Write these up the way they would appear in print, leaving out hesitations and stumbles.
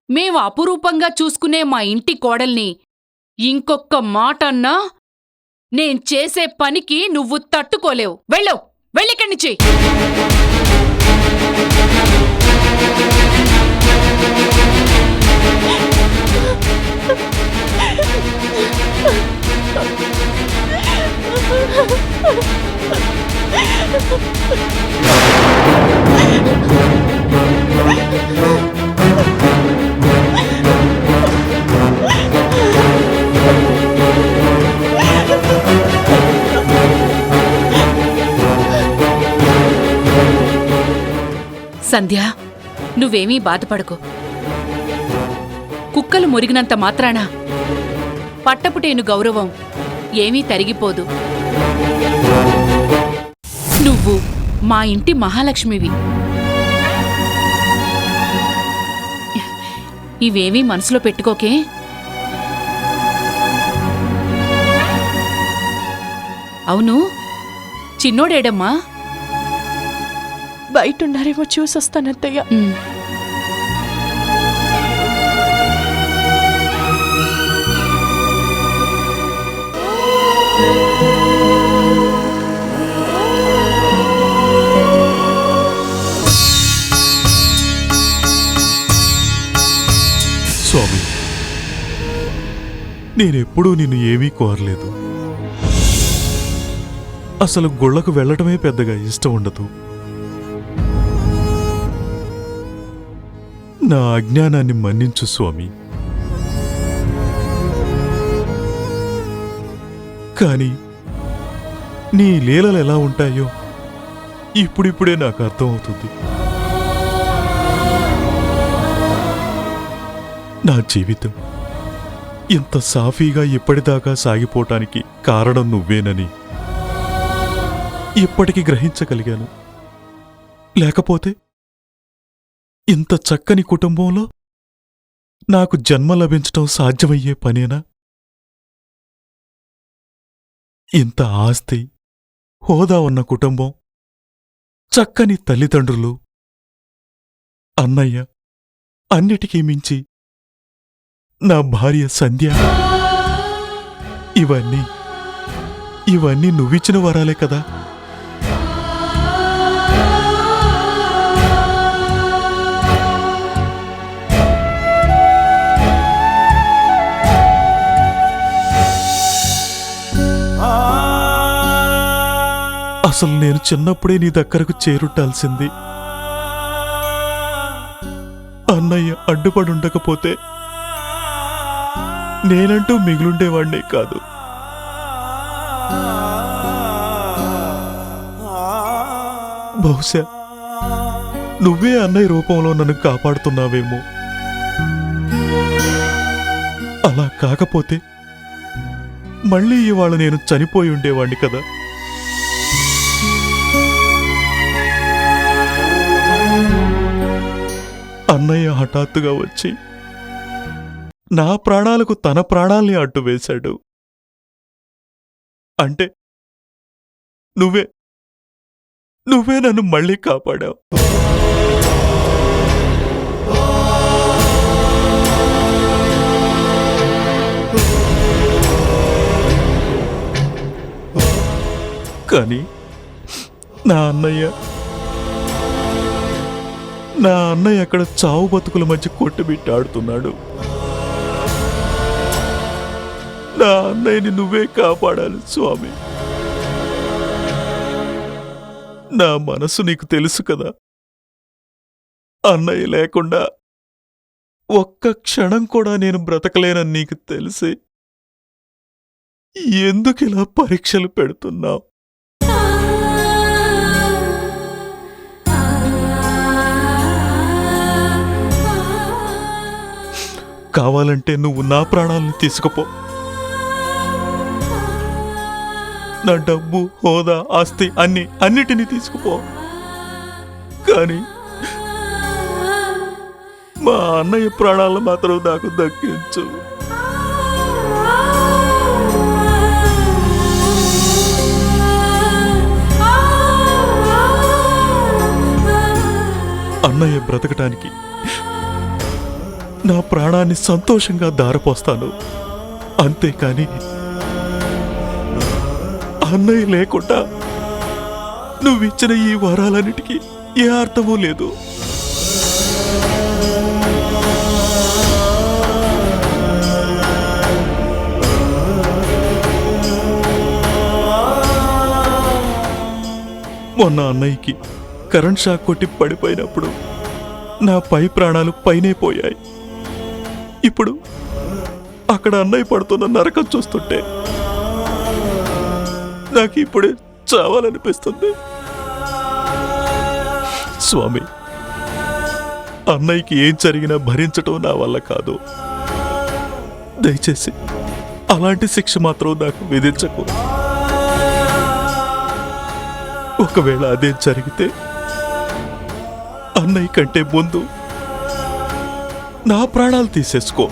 మేము అపురూపంగా చూసుకునే మా ఇంటి కోడల్ని ఇంకొక్క మాటన్నా నేను చేసే పనికి నువ్వు తట్టుకోలేవు. వెళ్ళవు, వెళ్ళిక్కడి నుంచి. సంధ్య, నువ్వేమీ బాధపడకు. కుక్కలు మురిగినంత మాత్రాన పట్టపుటేను గౌరవం ఏమీ తరిగిపోదు. నువ్వు మా ఇంటి మహాలక్ష్మివి. ఇవేమీ మనసులో పెట్టుకోకే. అవును, చిన్నోడేడమ్మా? బయటున్నారేమో చూసొస్తానత్తయ్య. స్వామి, నేనెప్పుడూ నిన్ను ఏమీ కోరలేదు. అసలు గుళ్ళకు వెళ్ళటమే పెద్దగా ఇష్టం ఉండదు. నా అజ్ఞానాన్ని మన్నించు స్వామి. కాని నీ లీలలు ఎలా ఉంటాయో ఇప్పుడిప్పుడే నాకు అర్థమవుతుంది. నా జీవితం ఇంత సాఫీగా ఇప్పటిదాకా సాగిపోవటానికి కారణం నువ్వేనని ఇప్పటికి గ్రహించగలిగాను. లేకపోతే ఇంత చక్కని కుటుంబంలో నాకు జన్మ లభించటం సాధ్యమయ్యే పనేనా? ఇంత ఆస్తి, హోదా ఉన్న కుటుంబం, చక్కని తల్లిదండ్రులు, అన్నయ్య, అన్నిటికీ మించి నా భార్య సంధ్య, ఇవన్నీ నువ్విచ్చిన వరాలే కదా. అసలు నేను చిన్నప్పుడే నీ దగ్గరకు చేరుట్టాల్సింది. అన్నయ్య అడ్డుపడుండకపోతే నేనంటూ మిగులుండేవాణ్ణే కాదు. బహుశా నువ్వే అన్నయ్య రూపంలో నన్ను కాపాడుతున్నావేమో. అలా కాకపోతే మళ్ళీ ఇవాళ నేను చనిపోయి ఉండేవాణ్ణి కదా. అన్నయ్య హఠాత్తుగా వచ్చి నా ప్రాణాలకు తన ప్రాణాల్ని అడ్డు వేశాడు. అంటే నువ్వే నన్ను మళ్ళీ కాపాడావు. కానీ నా అన్నయ్య అక్కడ చావు బతుకుల మధ్య కొట్టుబిట్టి ఆడుతున్నాడు. నా అన్నయ్యని నువ్వే కాపాడాలి స్వామి. నా మనసు నీకు తెలుసు కదా. అన్నయ్య లేకుండా ఒక్క క్షణం కూడా నేను బ్రతకలేనని నీకు తెలిసి ఎందుకిలా పరీక్షలు పెడుతున్నావు? కావాలంటే నువ్వు నా ప్రాణాలను తీసుకుపో. నా డబ్బు, హోదా, ఆస్తి అన్నిటినీ తీసుకుపో. కానీ మా అన్నయ్య ప్రాణాలు మాత్రం నాకు దక్కించు. అన్నయ్య బ్రతకటానికి నా ప్రాణాన్ని సంతోషంగా దారపోస్తాను. అంతేకాని అన్నయ్య లేకుండా నువ్విచ్చిన ఈ వరాలన్నిటికీ ఏ అర్థమూ లేదు. మొన్న అన్నయ్యకి కరెంట్ షాక్ కొట్టి పడిపోయినప్పుడు నా పై ప్రాణాలు పైనే పోయాయి. ఇప్పుడు అక్కడ అన్నయ్య పడుతున్న నరకం చూస్తుంటే నాకు ఇప్పుడే చావాలనిపిస్తుంది. స్వామి, అన్నయ్యకి ఏం జరిగినా భరించటం నా వల్ల కాదు. దయచేసి అలాంటి శిక్ష మాత్రం నాకు విధించకు. ఒకవేళ అదే జరిగితే అన్నయ్య కంటే ముందు నా ప్రాణాలు తీసేసుకో.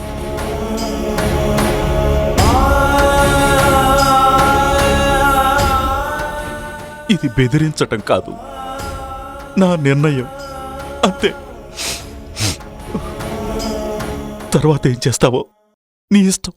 ఇది బెదిరించటం కాదు, నా నిర్ణయం అంతే. తర్వాత ఏం చేస్తావో నీ ఇష్టం.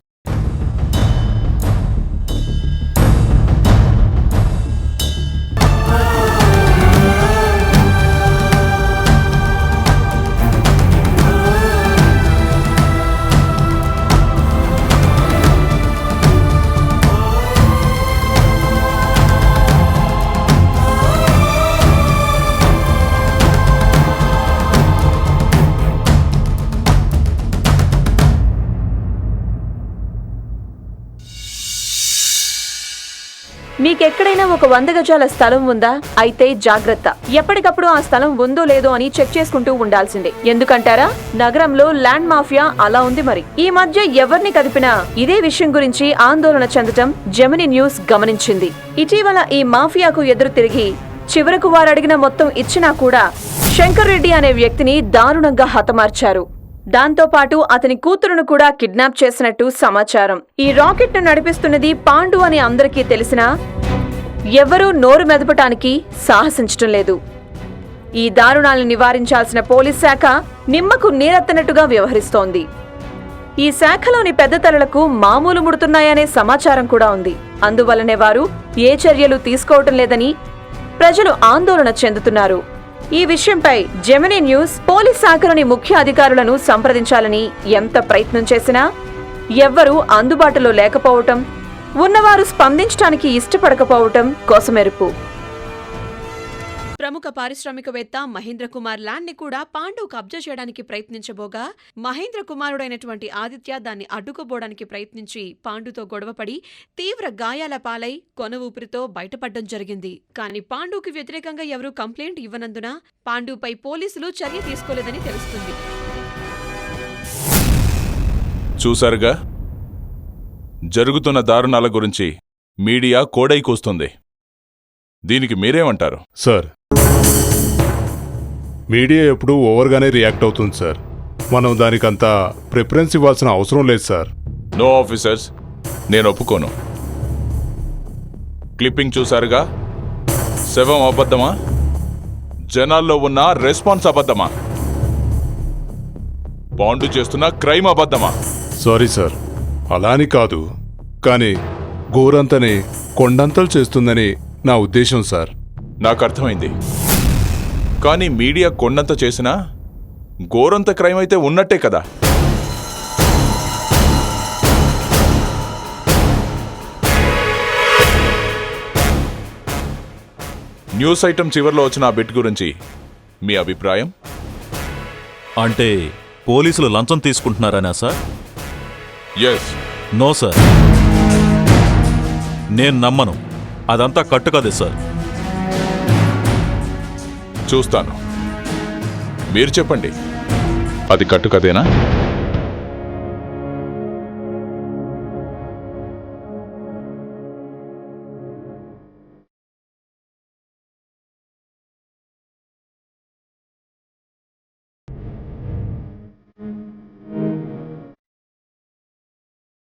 మీకెక్కడైనా ఒక 100 గజాల స్థలం ఉందా? అయితే జాగ్రత్త. ఎప్పటికప్పుడు ఆ స్థలం ఉందో లేదో అని చెక్ చేసుకుంటూ ఉండాల్సిందే. ఎందుకంటారా, నగరంలో ల్యాండ్ మాఫియా అలా ఉంది మరి. ఈ మధ్య ఎవరిని కదిపినా ఇదే విషయం గురించి ఆందోళన చెందటం జెమిని న్యూస్ గమనించింది. ఇటీవల ఈ మాఫియాకు ఎదురు తిరిగి చివరకు వారడిగిన మొత్తం ఇచ్చినా కూడా శంకర్ రెడ్డి అనే వ్యక్తిని దారుణంగా హతమార్చారు. దాంతో పాటు అతని కూతురును కూడా కిడ్నాప్ చేసినట్టు సమాచారం. ఈ రాకెట్ ను నడిపిస్తున్నది పాండు అని అందరికీ తెలిసినా ఎవరూ నోరు మెదపటానికి సాహసించటం లేదు. ఈ దారుణాలను నివారించాల్సిన పోలీస్ శాఖ నిమ్మకు నీరెత్తనట్టుగా వ్యవహరిస్తోంది. ఈ శాఖలోని పెద్ద తలలకు మామూలు ముడుతున్నాయనే సమాచారం కూడా ఉంది. అందువల్లనే వారు ఏ చర్యలు తీసుకోవటం లేదని ప్రజలు ఆందోళన చెందుతున్నారు. ఈ విషయంపై జెమిని న్యూస్ పోలీస్ శాఖలోని ముఖ్య అధికారులను సంప్రదించాలని ఎంత ప్రయత్నం చేసినా ఎవ్వరూ అందుబాటులో లేకపోవటం, ఉన్నవారు స్పందించడానికి ఇష్టపడకపోవటం కోసమెరుపు. ప్రముఖ పారిశ్రామికవేత్త మహేంద్ర కుమార్ ల్యాండ్ ని కూడా పాండు కబ్జా చేయడానికి ప్రయత్నించబోగా మహేంద్ర కుమారుడైనటువంటి ఆదిత్య దాన్ని అడ్డుకోబోడానికి ప్రయత్నించి పాండుతో గొడవపడి తీవ్ర గాయాల పాలై కొన ఊపిరితో బయటపడడం జరిగింది. కానీ పాండుకి వ్యతిరేకంగా ఎవరూ కంప్లైంట్ ఇవ్వనందున పాండుపై పోలీసులు చర్య తీసుకోలేదని తెలుస్తుంది. చూసారుగా, జరుగుతున్న దారుణాల గురించి మీడియా కోడై కూస్తుంది. దీనికి మీరేమంటారు? సార్, మీడియా ఎప్పుడూ ఓవర్గానే రియాక్ట్ అవుతుంది సార్. మనం దానికంత ప్రిఫరెన్స్ ఇవ్వాల్సిన అవసరం లేదు సార్. నో ఆఫీసర్స్, నేను ఒప్పుకోను. క్లిప్పింగ్ చూసారుగా, శవం అబద్ధమా? జనాల్లో ఉన్న రెస్పాన్స్ అబద్ధమా? పాండు చేస్తున్న క్రైమ్ అబద్ధమా? సారీ సార్, అలా అని కాదు, కానీ గోరంతని కొండంతలు చేస్తుందని నా ఉద్దేశం సార్. నాకు అర్థమైంది. కానీ మీడియా కొండంత చేసినా గోరంత క్రైమ్ అయితే ఉన్నట్టే కదా. న్యూస్ ఐటమ్ చివర్లో వచ్చిన ఆ బిట్ గురించి మీ అభిప్రాయం? అంటే పోలీసులు లంచం తీసుకుంటున్నారనా సార్? ఎస్. నో సార్, నేను నమ్మను. అదంతా కట్టుకదే సార్. చూస్తాను, మీరు చెప్పండి, అది కట్టుకదేనా?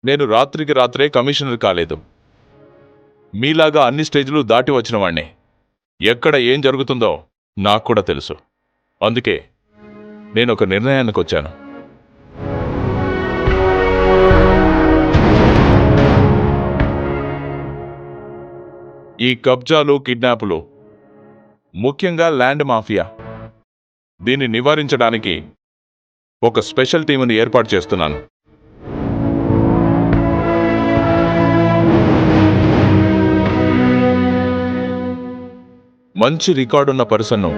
నేను రాత్రికి రాత్రే కమిషనర్ కాలేదు. మీలాగా అన్ని స్టేజ్లు దాటి వచ్చిన వాణ్ణి. ఎక్కడ ఏం జరుగుతుందో నాకు కూడా తెలుసు. అందుకే నేను ఒక నిర్ణయానికి వచ్చాను. ఈ కబ్జాలు, కిడ్నాపులు, ముఖ్యంగా ల్యాండ్ మాఫియా, దీన్ని నివారించడానికి ఒక స్పెషల్ టీముని ఏర్పాటు చేస్తున్నాను. మంచి రికార్డున్న పర్సన్ను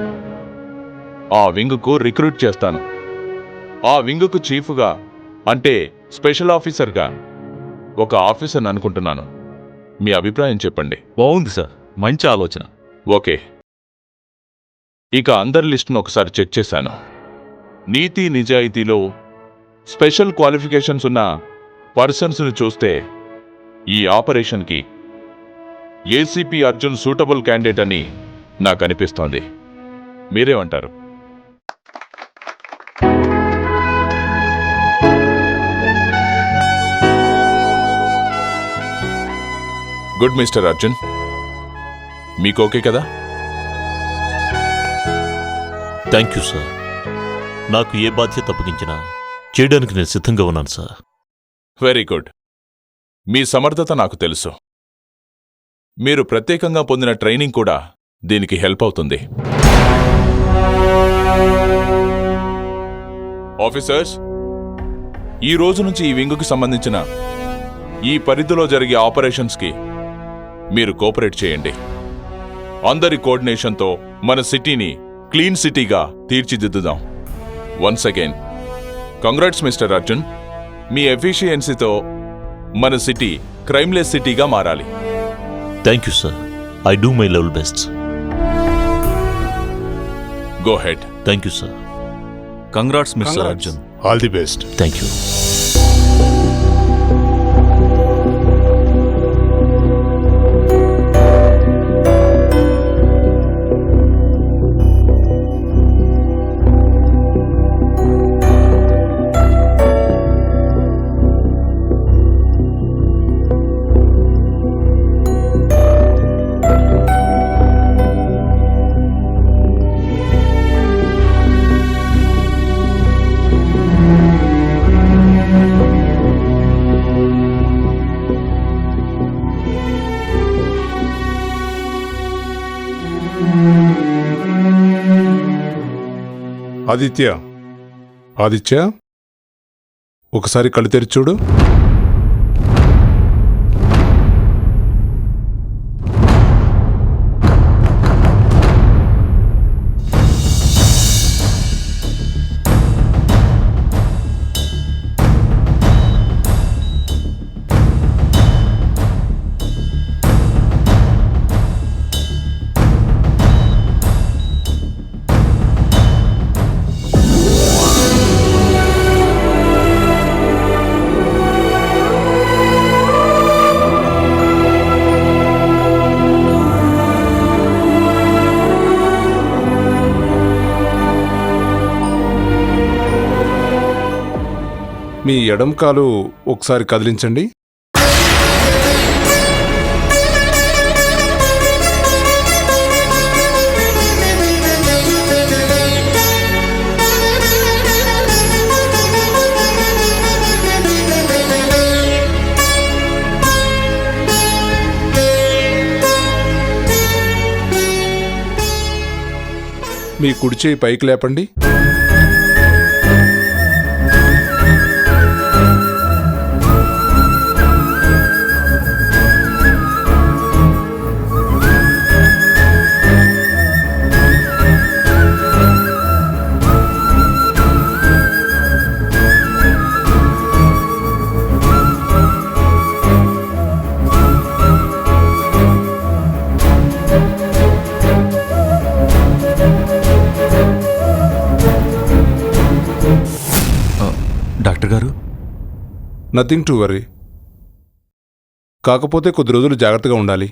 ఆ వింగుకు రిక్రూట్ చేస్తాను. ఆ వింగుకు చీఫ్గా, అంటే స్పెషల్ ఆఫీసర్గా ఒక ఆఫీసర్ని అనుకుంటున్నాను. మీ అభిప్రాయం చెప్పండి. బాగుంది సార్, మంచి ఆలోచన. ఓకే, ఇక అందరి లిస్టును ఒకసారి చెక్ చేశాను. నీతి నిజాయితీలో స్పెషల్ క్వాలిఫికేషన్స్ ఉన్న పర్సన్స్ని చూస్తే ఈ ఆపరేషన్కి ఏసీపీ అర్జున్ సూటబుల్ క్యాండిడేట్ అని నాకు అనిపిస్తోంది. మీరేమంటారు? గుడ్ మిస్టర్ అర్జున్, మీకు ఓకే కదా? Thank you sir. నాకు ఏ బాధ్యత అప్పగించినా చేయడానికి నేను సిద్ధంగా ఉన్నాను సార్. Very good. మీ సమర్థత నాకు తెలుసు. మీరు ప్రత్యేకంగా పొందిన ట్రైనింగ్ కూడా దీనికి హెల్ప్ అవుతుంది. ఆఫీసర్స్, ఈ రోజు నుంచి ఈ వింగుకి సంబంధించిన ఈ పరిధిలో జరిగే ఆపరేషన్స్కి మీరు కోఆపరేట్ చేయండి. అందరి కోఆర్డినేషన్తో మన సిటీని క్లీన్ సిటీగా తీర్చిదిద్దుదాం. Once again congrats mister Arjun. మీ ఎఫిషియన్సీతో మన సిటీ క్రైమ్లెస్ సిటీగా మారాలి. Thank you sir. I do my level best. Go ahead. Thank you sir. Congrats mister Congrats. Arjun. All the best. Thank you. Aditya, ఒకసారి కళ్ళు తెరిచి చూడు. మీ ఎడం కాలు ఒకసారి కదిలించండి. మీ కుడి చేయి పైకి లేపండి. డాక్టర్ గారు, నథింగ్ టు వరీ. కాకపోతే కొద్ది రోజులు జాగ్రత్తగా ఉండాలి.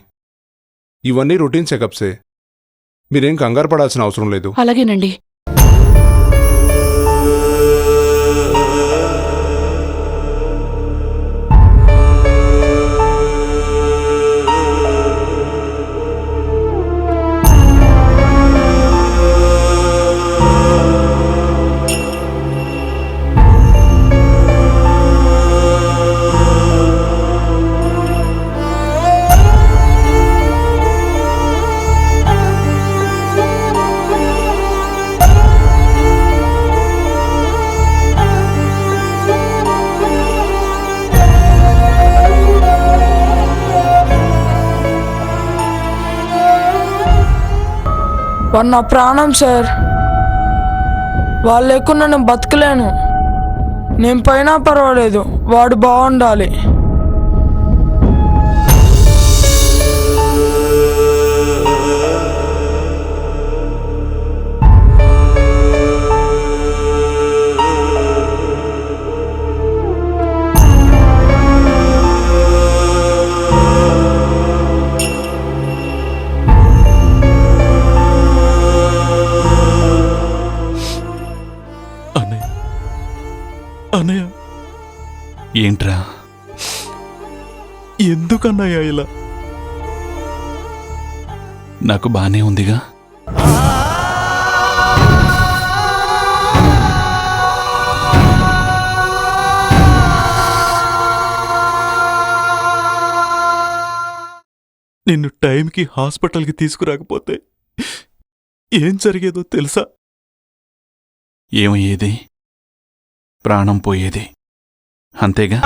ఇవన్నీ రొటీన్ చెకప్సే. మీరేం కంగారు పడాల్సిన అవసరం లేదు. అలాగేనండి. వాడు నా ప్రాణం సార్. వాళ్ళు లేకుండా నేను బతకలేను. నేను పోయినా పర్వాలేదు, వాడు బాగుండాలి. అన్నయ్య అన్నయ్య ఏంట్రా? ఎందుకన్నయ్య ఇలా? నాకు బానే ఉందిగా. నిన్ను టైంకి హాస్పిటల్కి తీసుకురాకపోతే ఏం జరిగేదో తెలుసా? ఏమయ్యేది? ప్రాణం పోయేది, అంతేగా.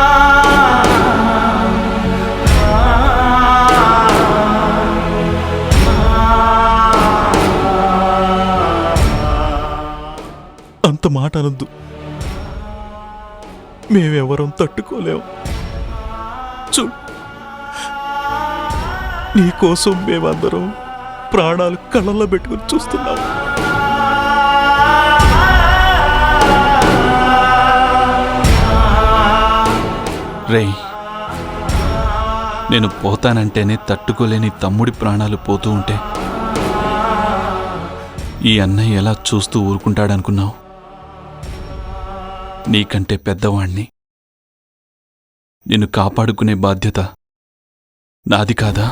అంత మాట అనొద్దు. మేమెవరం తట్టుకోలేం. చూడు, నీకోసం మేమందరం ప్రాణాలు కళ్ళల్లో పెట్టుకుని చూస్తున్నాం. రేయ్, నేను పోతానంటేనే తట్టుకోలేని తమ్ముడి ప్రాణాలు పోతూ ఉంటే ఈ అన్నయ్య ఎలా చూస్తూ ఊరుకుంటాడనుకున్నావు? నీకంటే పెద్దవాణ్ణి. నిన్ను కాపాడుకునే బాధ్యత నాది కాదా?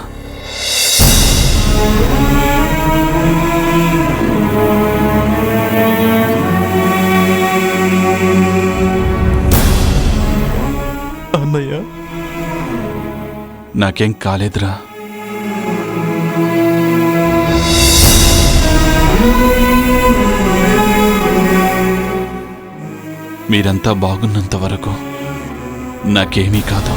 అన్నయ్య, నాకేం కాలేదురా. మీరంతా బాగున్నంత వరకు నాకేమీ కాదు.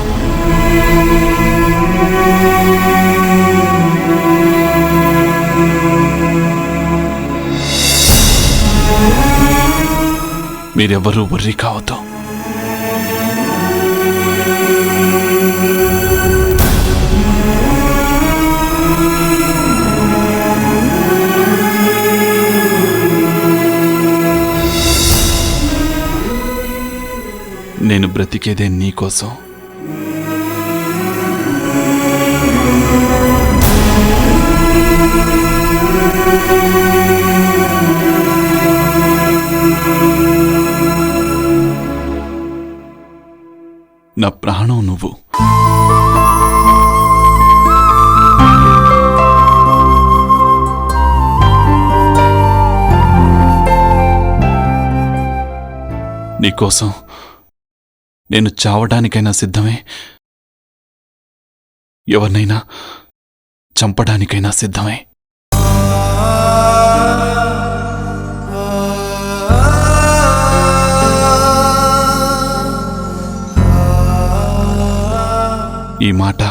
మీరెవరూ వర్రీ కావద్దు. నేను బ్రతికేదే నీకోసం. నా ప్రాణం నువ్వు. నీకోసం నేను చావడానికైనా సిద్ధమే, ఎవరినైనా చంపడానికైనా సిద్ధమే. ఈ మాట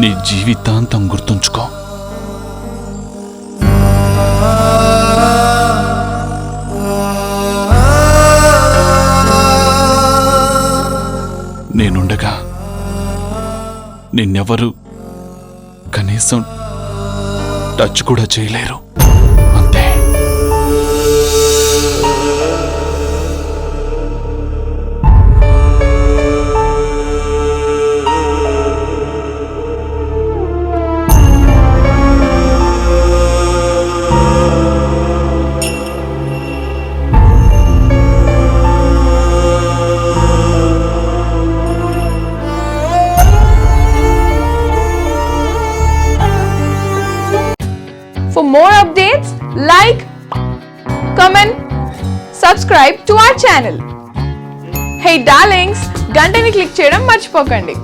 నీ జీవితాంతం గుర్తుంచుకో. నేనుండగా నిన్నెవరు కనీసం టచ్ కూడా చేయలేరు, అంతే. For more updates, like, comment, subscribe to our channel. Hey darlings, గంటని click చేయడం మర్చిపోకండి.